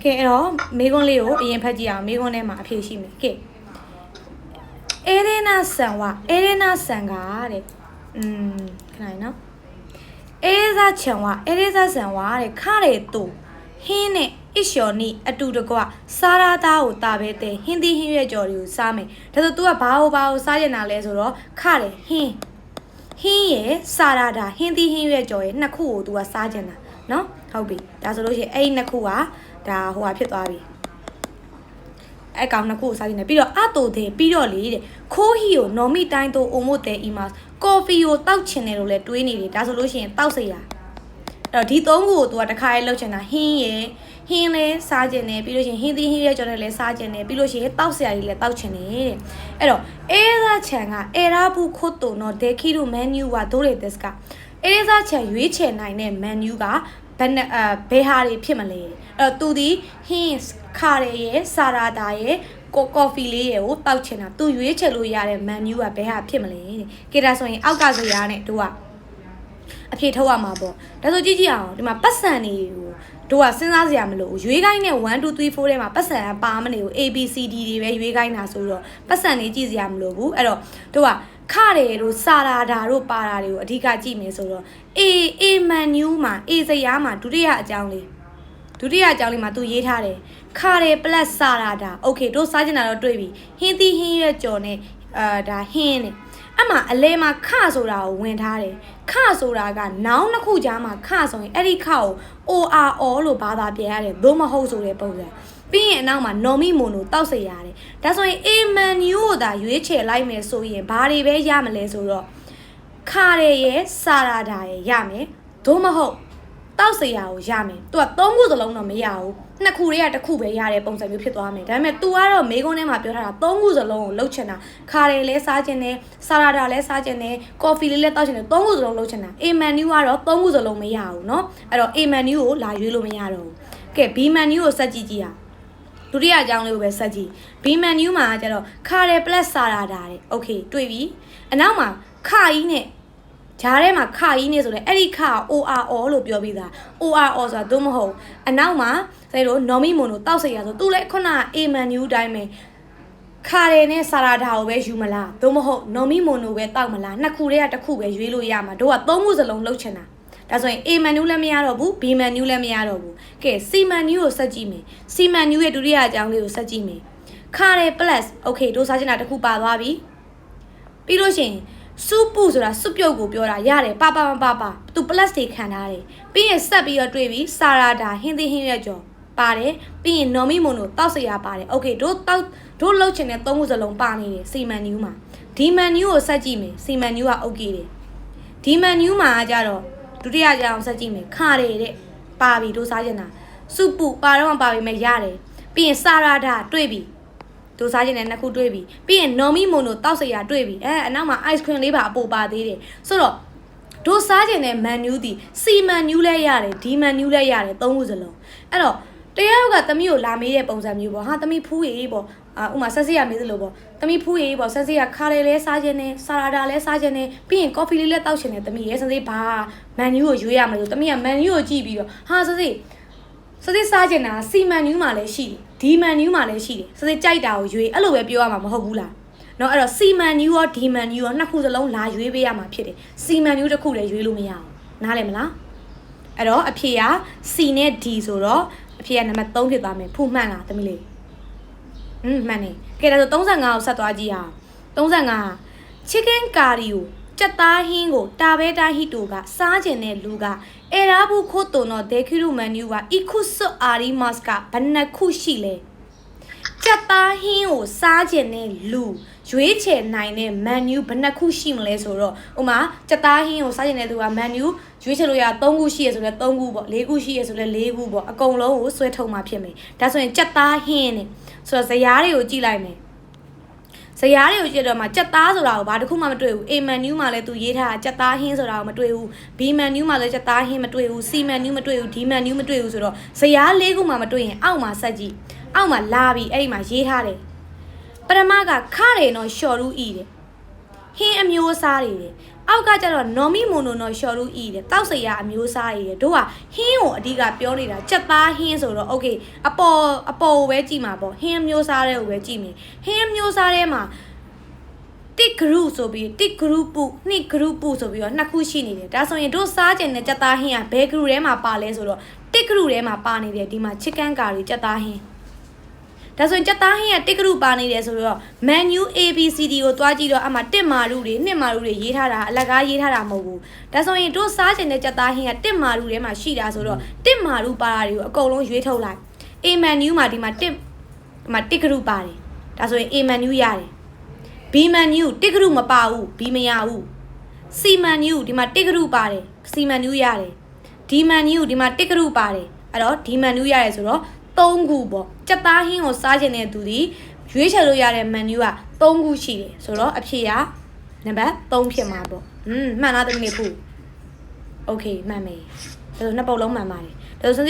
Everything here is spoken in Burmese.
ကဲအဲ့တော့မိကွန်းလေးကိုအရင်ဖတ်ကြည့်အောင်မိကွန်းထဲမှာအဖြေရှိမယ်ကဲအေရေနာဆန်ဝါအေရေနာဆန်ကတဲ့ခဏနော်အေရေဇာချန်ဝါအေရေဇာဆန်ဝါတဲ့ခါတဲ့တူဟင်းနဲ့အစ်လျော်နီအတူတကွစားရသားကိုတာပဲတဲ့ဟင်းသီးဟင်းရွက်ကြော်တွေကိုစားမယ်ဒါဆို तू ကဘာကိုစားကျင်တာလဲဆိုတော့ခတယ်ဟင်းရဲ့စားရတာဟင်းသီးဟင်းရွက်ကြော်ရဲ့နှစ်ခုကို तू ကစားကျင်တာနော်ဟုတ်ပြီဒါဆိုလို့ရှိရင်အဲ့ဒီနှစ်ခုကဒါဟိုဟာဖြစ်သွားပြီအဲ့ကောင်နှစ်ခုကိုစားကျင်တယ်ပြီးတော့အတူတဲ့ပြီးတော့လေတဲ့ခိုးဟီကိုနော်မီတိုင်းတို့အိုမိုတဲအီမာကော်ဖီကိုတောက်ချင်တယ်လို့လဲတွေးနေတယ်ဒါဆိုလို့ရှိရင်တောက်စရာအဲ့တော့ဒီသုံးခုကို तू ကတစ်ခါလေးလှုပ်ချင်တာဟင်းလဲစားကျင်တယ်ပြီးလို့ရှိရင်ဟင်းသီးဟင်းရွက်ကြော်နဲ့လဲစားကျင်တယ်ပြီးလို့ရှိရင်တောက်စရာကြီးလဲတောက်ချင်တယ်တဲ့အဲ့တော့အေးသာချန်ကအေရာဘူးခို့တုံနော်ဒေခီရိုမန်နူဝါဒိုးရတဲ့စကအေးသာချန်ရွေးချယ်နိုင်တဲ့မန်နူကဘယ်ဟာတွေဖြစ်မလဲအဲ့တော့ तू ဒီဟင်းခါရရဲ့စာရာတာရဲ့ကော်ဖီလေးရဲ့ကိုတောက်ချင်တာ तू ရွေးချယ်လို့ရတဲ့မန်နူကဘယ်ဟာဖြစ်မလဲတဲ့ကဲဒါဆိုရင်အောက်ကစရာနဲ့တို့ကအဖြေထုတ်ရမှာပေါ့ဒါဆိုကြည့်အောင်ဒီမှာပတ်စံတွေကိုတို့ကစဉ်းစားစရာမလိုဘူးရွေးခိုင်းတဲ့1 2 3 4ထဲမှာပတ်စံပါမနေဘူး A B C D တွေပဲရွေးခိုင်းတာဆိုတော့ပတ်စံတွေကြည့်စရာမလိုဘူးအဲ့တော့တို့ကခတယ်တို့စာရာတာတို့ပါတာတွေကိုအဓိကကြည့်မယ်ဆိုတော့ A menu မှာ A စရာမှာဒုတိယအကြောင်းလေးမှာသူရေးထားတယ်ခတယ် plus စာရာတာ okay တို့စားချင်တာတော့တွေ့ပြီဟင်းသီးဟင်းရွက်ကြော်နဲ့ဒါဟင်းနဲ့အမှအလဲမှာခဆိုတာကိုဝင်ထားတယ်ခဆိုတာကနောင်နှစ်ခုကြားမှာခဆိုရင်အဲ့ဒီခကို ORO လို့ဘာသာပြန်ရတယ်သို့မဟုတ်ဆိုတဲ့ပုံစံပြီးရင်အနောက်မှာ normi mono တောက်စရာရတယ်ဒါဆိုရင် A menu ကိုသာရွေးချယ်လိုက်မယ်ဆိုရင်ဘာတွေပဲရမလဲဆိုတော့ခရရဲ့စာရာတာရဲ့ရမယ်သို့မဟုတ်တောက်စရာကိုရမယ်သူကသုံးခုစလုံးတော့မရဘူးနှစ်ခုတည်းကတစ်ခုပဲရတဲ့ပုံစံမျိုးဖြစ်သွားမယ်ဒါပေမဲ့ तू ကတော့မေကွန်းထဲမှာပြောထားတာသုံးခုစလုံးကိုလှုပ်ချင်တာခါတယ်လဲစားချင်တယ်ဆာရာတာလဲစားချင်တယ်ကော်ဖီလေးလဲတောက်ချင်တယ်သုံးခုစလုံးလှုပ်ချင်တာ A menu ကတော့သုံးခုစလုံးမရဘူးเนาะအဲ့တော့ A menu ကိုလာရွေးလို့မရတော့ဘူးကဲ B menu ကိုစက်ကြည့်အောင်ဒုတိယအကြောင်းလေးကိုပဲစက်ကြည့် B menu မှာကျတော့ခါတယ် plus ဆာရာတာတဲ့ okay တွေ့ပြီအနောက်မှာခါကြီးနဲ့ဂျားထဲမှာခါကြီးနေဆိုလဲအဲ့ဒီခါ ORO လို့ပြောပြီးသား ORO ဆိုတာသို့မဟုတ်အနောက်မှာဆိုတော့ normi mono တောက်စရာဆိုသူလည်းခုန A menu တိုင်းပဲခါရယ်နဲ့စာရာတာကိုပဲယူမလားသို့မဟုတ် normi mono ပဲတောက်မလားနှစ်ခုတည်းကတစ်ခုပဲရွေးလို့ရမှာတို့ကသုံးခုစလုံးလှုပ်ချင်တာဒါဆိုရင် A menu လည်းမရတော့ဘူး B menu လည်းမရတော့ဘူးကဲ C menu ကိုစက်ကြည့်မယ် C menu ရဲ့ဒုတိယအကြောင်းလေးကိုစက်ကြည့်မယ်ခါရယ် plus okay တို့စားချင်တာတစ်ခုပါသွားပြီပြီးလို့ရှိရင်စုပူဆိုတာစုပြုတ်ကိုပြောတာရတယ်ပါသူ plus တွေခံထားတယ်ပြီးရင်ဆက်ပြီးတော့တွေ့ပြီးစာရာတာဟင်းသီးဟင်းရွက်ကြော်ပါတယ်ပြီးရင် normi mono တောက်စရာပါတယ် okay တို့လှုပ်ချင်တဲ့သုံးခုစလုံးပါနေတယ် C menu မှာဒီ menu ကိုဆက်ကြည့်မယ် C menu က okay တယ်ဒီ menu မှာကြတော့ဒုတိယအကြောင်းဆက်ကြည့်မယ်ခါတယ်တဲ့ပါပြီတို့စားချင်တာစုပူပါတော့ပါပြီမဲ့ရတယ်ပြီးရင်စာရာတာတွေ့ပြီတို့စားခြင်းနဲ့နှစ်ခုတွေ့ပြီပြီးရင် normi mono တောက်စရာတွေ့ပြီအနောက်မှာ ice cream လေးပါအပိုပါသေးတယ်ဆိုတော့တို့စားခြင်းနဲ့ menu ဒီ C menu လဲရတယ် D menu လဲရတယ်သုံးခုစလုံးအဲ့တော့တရားရောက်ကသမီးကိုလာမေးတဲ့ပုံစံမျိုးပေါ့ဟာသမီးဖူးရေးပေါ့ဥမာဆက်စီရမေးသလိုပေါ့သမီးဖူးရေးပေါ့ဆက်စီရခါတယ်လဲစားခြင်းနဲ့ဆာရာတာလဲစားခြင်းနဲ့ပြီးရင် coffee လေးလဲတောက်ခြင်းနဲ့သမီးရဲ့ဆက်စီဘာ menu ကိုရွေးရမလို့သမီးက menu ကိုကြည့်ပြီးတော့ဟာဆက်စီစားကျင်တာ C menu မှာလည်းရှိတယ် D menu မှာလည်းရှိတယ်စစကြိုက်တာကိုရွေးအဲ့လိုပဲပြောရမှာမဟုတ်ဘူးလားเนาะအဲ့တော့ C menu ရော D menu ရောနှစ်ခုစလုံးလာရွေးပေးရမှာဖြစ်တယ် C menu တစ်ခုလည်းရွေးလို့မရအောင်နားလည်မလားအဲ့တော့အဖြေက C နဲ့ D ဆိုတော့အဖြေကနံပါတ်3ဖြစ်သွားမယ်ဖူမှန်လားသမီးလေးမှန်တယ်ကဲဒါဆို35ကိုဆက်သွားကြည့်အောင်35 chicken curry ကိုကြက်သားဟင်းကိုတာဘဲတာဟီတိုကစားကျင်တဲ့လူကအေရာဘူးခို့တုံတော့ဒေခီရူမန်နူက ikusu arimas ကဘယ်နှခုရှိလဲကြက်သားဟင်းကိုစားကျင်တဲ့လူရွေးချယ်နိုင်တဲ့ menu ဘယ်နှခုရှိမလဲဆိုတော့ဥမာကြက်သားဟင်းကိုစားကျင်တဲ့သူက menu ရွေးချယ်လို့ရ3ခုရှိရဆိုလဲ3ခုပေါ့4ခုရှိရဆိုလဲ4ခုပေါ့အကုန်လုံးကိုဆွဲထုတ်မှဖြစ်မယ်ဒါဆိုရင်ကြက်သားဟင်းနဲ့ဆိုတော့ဇယားတွေကိုကြည့်လိုက်မယ်ဇယားတွေကိုကြည့်တော့မှကြက်သားဆိုတာကိုဘာတစ်ခုမှမတွေ့ဘူး A menu မှာလည်းသူရေးထားတာကြက်သားဟင်းဆိုတာကိုမတွေ့ဘူး B menu မှာလည်းကြက်သားဟင်းမတွေ့ဘူး C menu မတွေ့ဘူး D menu မတွေ့ဘူးဆိုတော့ဇယား၄ခုမှမတွေ့ရင်အောက်မှာဆက်ကြည့်အောက်မှာလာပြီးအဲ့ဒီမှာရေးထားတယ်ပရမကခတယ်နော်ရှော်ရူဤတယ် ဟင်းအမျိုးအစားတွေတယ်အောက်ကကျတော့နော်မီမိုနိုနော်ရှော်လူအီတယ်တောက်စရာအမျိုးအစားတွေတယ်တို့ကဟင်းကိုအဓိကပြောနေတာချက်သားဟင်းဆိုတော့ okay အပေါ်ကိုပဲကြည့်မှာပေါ့ဟင်းအမျိုးအစားတွေကိုပဲကြည့်မယ်ဟင်းအမျိုးအစားထဲမှာတစ် group ဆိုပြီးတစ် group ပူနှစ် group ပူဆိုပြီးတော့နှစ်ခုရှိနေတယ်ဒါဆိုရင်တို့စားကျင်တဲ့ချက်သားဟင်းကဘယ် group ထဲမှာပါလဲဆိုတော့တစ် group ထဲမှာပါနေတယ်ဒီမှာ chicken curry ချက်သားဟင်းဒါဆိုရင်ချက်သားဟင်းကတစ် group ပါနေတယ်ဆိုတော့ menu ABCD ကိုတွားကြည့်တော့အမှတစ်မာရုတွေနှစ်မာရုတွေရေးထားတာအလကားရေးထားတာမဟုတ်ဘူးဒါဆိုရင်တို့စားကျင်တဲ့ချက်သားဟင်းကတစ်မာရုထဲမှာရှိတာဆိုတော့တစ်မာရုပါတာတွေကိုအကုန်လုံးရွေးထုတ်လိုက် A menu မှာဒီမှာတစ် group ပါတယ်ဒါဆိုရင် A menu ရတယ်B menu တစ် group မပါဘူး B မရဘူး C menu ဒီမှာတစ် group ပါတယ် C menu ရတယ် D menu ဒီမှာတစ် group ပါတယ်အဲ့တော့ D menu ရတယ်ဆိုတော့3ခုပေါ့စက်သားဟင်းကိုစားခြင်းတဲ့သူဒီရွေးချယ်လို့ရတဲ့ menu က3ခုရှိတယ်ဆိုတော့အဖြေကနံပါတ်3ဖြစ်မှာပေါ့မှန်လားတမီးခု okay မှန်မယ်ဒါဆိုနှစ်ပုတ်လုံးမှန်ပါတယ်ဒါဆို